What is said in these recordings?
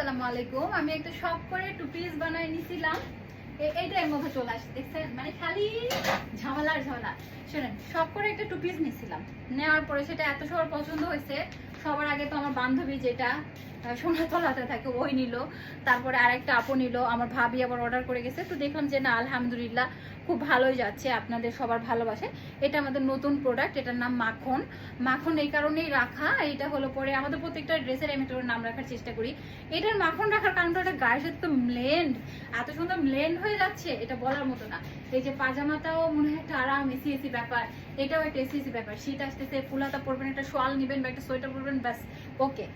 আসসালামু আলাইকুম। আমি একটা শপ করে টু পিস বানাই নিছিলাম, এইটার মধ্যে চলে আসছে দেখছেন, মানে খালি ঝামেলার ঝামেলা। শুনেন, শপ করে একটা টু পিস নিছিলাম, নেওয়ার পরে সেটা এত সবার পছন্দ হয়েছে। সবার আগে তো আমার বান্ধবী যেটা সোনাতলাতে থাকে ওই নিল, তারপরে আরেকটা আপু নিল, আমার ভাবি আবার অর্ডার করে গেছে। তো দেখলাম যে না, আলহামদুলিল্লাহ খুব ভালোই যাচ্ছে, আপনাদের সবার ভালোবাসে। এটা আমাদের নতুন প্রোডাক্ট, এটার নাম মাখন। মাখন এই কারণেই রাখা, এটা হলো পরে আমাদের প্রত্যেকটা ড্রেসের আমি এটার নাম রাখার চেষ্টা করি। এটার মাখন রাখার কারণটা ওটা গায়ের সাথে তো ব্লেন্ড, এত সুন্দর ব্লেন্ড হয়ে যাচ্ছে, এটা বলার মতো না। এই যে পাজামাটাও মনে হয় একটা আরাম, এসি এসি ব্যাপার, এটাও একটা এসি এসি ব্যাপার। শীত আসতেছে, ফুলাতা পরবেন, একটা শোয়াল নেবেন বা একটা সোয়েটার পরবেন, ব্যাস ওকে।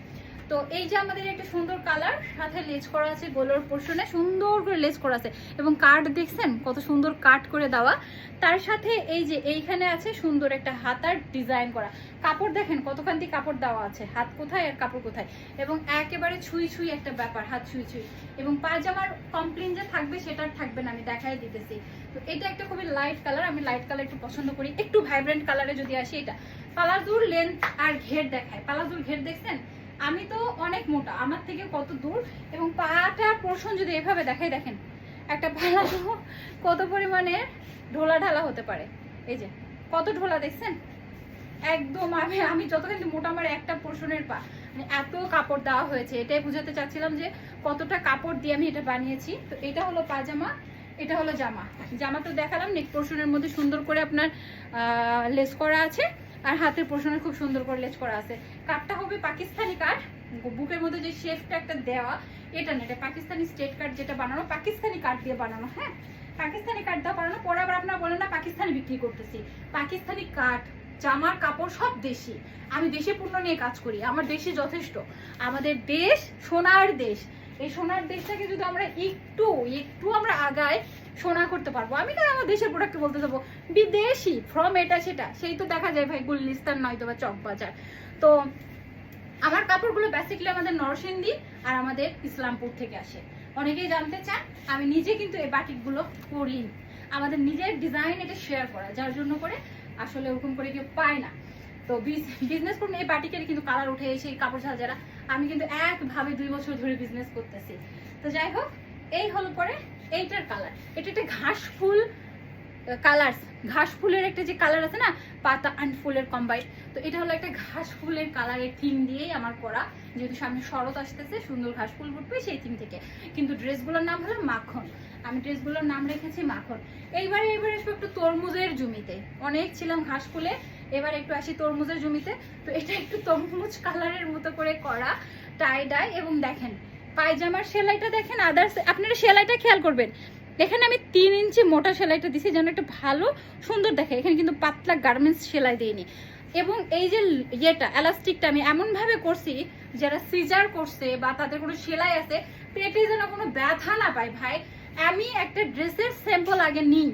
তো এই যে আমাদের একটা সুন্দর কালার, সাথে লেস করা আছে, গোলার পোর্শনে সুন্দর করে লেস করা আছে, এবং কাট দেখছেন কত সুন্দর কাট করে দেওয়া। তার সাথে এই যে এইখানে আছে সুন্দর একটা হাতার ডিজাইন করা। কাপড় দেখেন কতখানি কাপড় দেওয়া আছে, হাত কোথায় আর কাপড় কোথায়, এবং একেবারে ছুঁই ছুঁই একটা ব্যাপার, হাত ছুঁই ছুঁই। এবং পায়জামার কমপ্লেন যে থাকবে সেটা থাকবে না, আমি দেখাই দিতেছি। তো এটা একটা খুবই লাইট কালার, আমি লাইট কালার একটু পছন্দ করি। একটু ভাইব্রেন্ট কালারে যদি আসি, এটা পালাজুর লেন্থ আর ঘের দেখায়। পালাজুর ঘের দেখছেন, আমি তো অনেক মোটা, আমার থেকে কত দূর, এবং পাটা পোর্শন যদি এভাবে দেখাই, দেখেন একটা পালাজু কত পরিমাণে ঢোলা ঢালা হতে পারে। এই যে কত ঢোলা দেখছেন, একদম আমি যতখানি মোটা, আমার একটা পোর্শনের পা, মানে এত কাপড় দেওয়া হয়েছে। এটাই বুঝাতে চাচ্ছিলাম যে কতটা কাপড় দিয়ে আমি এটা বানিয়েছি। তো এটা হলো পাজামা, এটা হলো জামা। জামা তো দেখালাম, নেক পোর্শনের মধ্যে সুন্দর করে আপনার লেস করা আছে, আর হাতের পোর্শনে খুব সুন্দর করে লেস করা আছে। কাটটা হবে পাকিস্তানি কাট, বুকের মধ্যে যে শেপটা একটা দেওয়া, এটা না, এটা পাকিস্তানি স্ট্রেট কাট যেটা বানানো, পাকিস্তানি কাট দিয়ে বানানো। হ্যাঁ, পাকিস্তানি কাট দিয়ে বানানো। পরে আবার আপনারা বলেন না পাকিস্তানি বিক্রি করতেছি, পাকিস্তানি কাট, জামার কাপড় সব দেশি। আমি দেশি পণ্য নিয়ে কাজ করি, আমার দেশি যথেষ্ট। আমাদের দেশ সোনার দেশ, এই সোনার দেশটাকে যদি আমরা একটু একটু আমরা আগায়, সোনা করতে পারবো। আমি না আমার দেশের প্রোডাক্ট বলতে যাবো বিদেশি ফ্রম এটা সেটা, সেই তো দেখা যায় ভাই গুলিস্তান নয়তো বা চকবাজার। তো আমার কাপড়গুলো বেসিক্যালি আমাদের নরসিংদী আর আমাদের ইসলামপুর থেকে আসে। অনেকেই জানতে চান, আমি নিজে কিন্তু এই বাটিকগুলো করি, আমাদের নিজের ডিজাইন এটা শেয়ার করা, যার জন্য করে আসলে ওরকম করে কেউ পায় না। তো বিজনেস করুন, এই বাটিকের কিন্তু কালার উঠে এসে কাপড় ঝাল যারা, আমি কিন্তু একভাবে 2 বছর ধরে বিজনেস করতেছি। তো যাই হোক, এই হলো পরে এইটার কালার, এটা একটা ঘাস ফুল কালার, ঘাস ফুলের একটা যে কালার আছে না, পাতা অ্যান্ড ফুলের কম্বাইন। তো এটা হলো একটা ঘাস ফুলের কালারের থিম দিয়েই আমার করা, যেহেতু সামনে শরৎ আসতেছে, সুন্দর ঘাস ফুল ফুটবে সেই থিম থেকে। কিন্তু ড্রেসগুলোর নাম হলো মাখন, আমি ড্রেসগুলোর নাম রেখেছি মাখন। এইবারে আসবো একটু তরমুজের জমিতে, অনেক ছিলাম ঘাস ফুলে, এবার একটু আসি তরমুজের জমিতে। তো এটা একটু তরমুজ কালারের মতো করে করা টাই ডাই, এবং দেখেন পায়জামার সেলাইটা দেখেন, আদার্স আপনারা সেলাইটা খেয়াল করবেন। এখানে আমি 3 ইঞ্চি মোটা সেলাইটা দিছি যেন একটা ভালো সুন্দর দেখে, এখানে কিন্তু পাতলা গার্মেন্টস সেলাই দিইনি। এবং এই যে ইয়েটা এলাস্টিকটা আমি এমনভাবে করছি, যারা সিজার করছে বা তাদের কোনো সেলাই আছে, পেটে যেন কোনো ব্যথা না পায়। ভাই, আমি একটা ড্রেসের স্যাম্পল আগে নিই,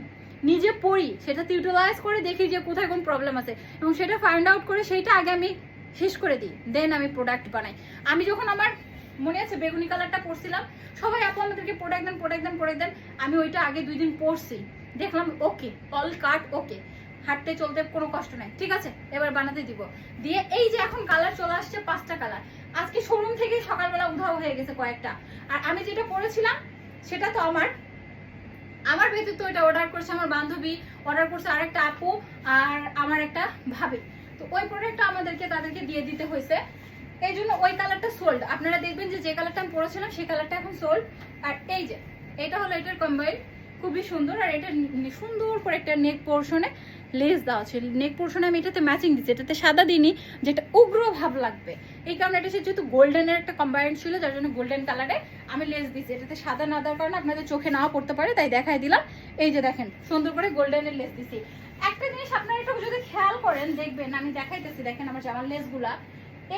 নিজে পরি, সেটা ইউটিলাইজ করে দেখি যে কোথায় কোন প্রবলেম আছে, এবং সেটা ফাইন্ড আউট করে সেইটা আগে আমি শেষ করে দিই, দেন আমি প্রোডাক্ট বানাই। আমি যখন আমার মনে আছে বেগুনি কালারটা পরছিলাম, সবাই আপু আমাদেরকে প্রোডাক্ট দেন প্রোডাক্ট দেন প্রোডাক্ট দেন, আমি ওইটা আগে 2 দিন পরছি, দেখলাম ওকে, অল কাট ওকে, হাঁটতে চলতে কোনো কষ্ট নাই, ঠিক আছে এবার বানাতে দিব। দিয়ে এই যে এখন কালার চলে আসছে 5টা কালার, আজকে শোরুম থেকে সকালবেলা উধাও হয়ে গেছে কয়েকটা। আর আমি যেটা পরেছিলাম সেটা তো আমার ব্যতীত এটা অর্ডার করছে আমার বান্ধবী, অর্ডার করছে আরেকটা আপু, আর আমার একটা ভাবি। তো ওই প্রোডাক্টটা আমাদেরকে তাদেরকে দিয়ে দিতে হয়েছে, এই জন্য ওই কালারটা সোল্ড। আপনারা দেখবেন যে কালারটা আমি পরেছিলাম সেই কালারটা এখন সোল্ড। আর এই যে এটা হলো এটার কম্বাইন, খুবই সুন্দর। আর এটা সুন্দর করে একটা নেক পোর্শনে লেস দেওয়া আছে, নেক পোর্শনে আমি এটাতে ম্যাচিং দিচ্ছি, এটাতে সাদা দিইনি, যেটা উগ্র ভাব লাগবে এই কারণে। এটা যেহেতু গোল্ডেনের একটা কম্বাইন ছিল, যার জন্য গোল্ডেন কালারে আমি লেস দিচ্ছি। এটাতে সাদা না দেওয়ার কারণে আপনাদের চোখে নাও পড়তে পারে, তাই দেখাই দিলাম। এই যে দেখেন সুন্দর করে গোল্ডেনের লেস দিচ্ছি। একটা জিনিস আপনারা একটু যদি খেয়াল করেন দেখবেন, আমি দেখাইতেছি, দেখেন আমার জামার লেসগুলা,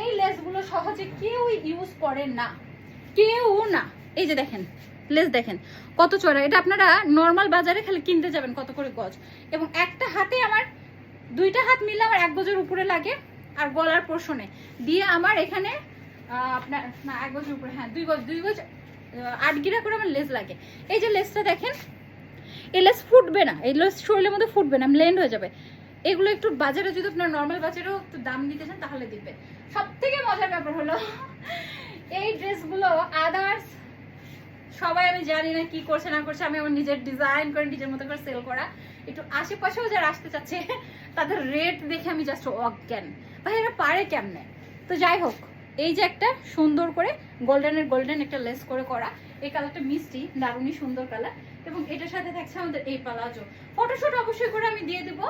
এই লেসগুলো সহজে কেউ ইউজ করে না, কেউ না। এই যে দেখেন লেস দেখেন কত চড়া, এটা আপনারা নর্মাল বাজারে খালি কিনতে যাবেন কত করে গজ। এবং একটা হাতে আমার 2টা হাত মিলে আমার 1 গজের উপরে লাগে, আর গলার পোর্শনে দিয়ে আমার এখানে আপনার না 1 গজের উপরে, হ্যাঁ 2 গজ 8 গিরা করে আমার লেস লাগে। এই যে লেসটা দেখেন, এই লেস ফুটবে না, এই লেস শরীরের মধ্যে ফুটবে না, ব্লেন্ড হয়ে যাবে। এগুলো একটু বাজারে যদি আপনার নর্মাল বাজারেও একটু দাম দিতে চান তাহলে দিবে। সব থেকে মজার ব্যাপার হলো এই ড্রেসগুলো আদার্স সবাই আমি জানি না কি করছে না করছে, আমি আমার নিজের ডিজাইন করে নিজের মতো করে সেল করা। একটু আশেপাশেও যারা আসতে চাচ্ছে তাদের রেট দেখে আমি জাস্ট অজ্ঞান, ভাই এরা পারে কেমনে। তো যাই হোক, এই যে একটা সুন্দর করে গোল্ডেন একটা লেস করে করা, এই কালারটা মিষ্টি, দারুণই সুন্দর কালার। এবং এটার সাথে থাকছে আমাদের এই প্লাজো। ফটোশুট অবশ্যই করে আমি দিয়ে দিব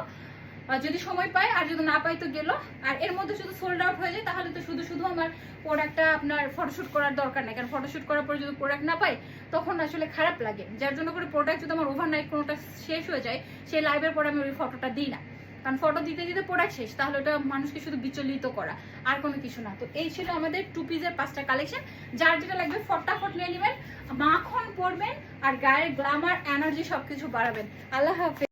যদি সময় পাই, আর যদি না পাই তো গেল। আর এর মধ্যে শুধু সোল্ড আউট হয়ে যায় তাহলে তো শুধু শুধু আমার প্রোডাক্টটা আপনার ফটোশুট করার দরকার নেই, কারণ ফটোশুট করার পরে যদি প্রোডাক্ট না পাই তখন আসলে খারাপ লাগে। যার জন্য করে প্রোডাক্ট যদি আমার ওভারনাইট কোনোটা শেষ হয়ে যায়, সেই লাইভের পরে আমি ওই ফটোটা দিই না, কারণ ফটো দিতে দিতে প্রোডাক্ট শেষ, তাহলে ওটা মানুষকে শুধু বিচলিত করা, আর কোনো কিছু না। তো এই ছিল আমাদের টু পিসের 5টা কালেকশন। যার যেটা লাগবে ফটাফট নিয়ে নেবেন, মাখন পরবেন আর গায়ের গ্ল্যামার এনার্জি সবকিছু বাড়াবেন। আল্লাহ হাফেজ।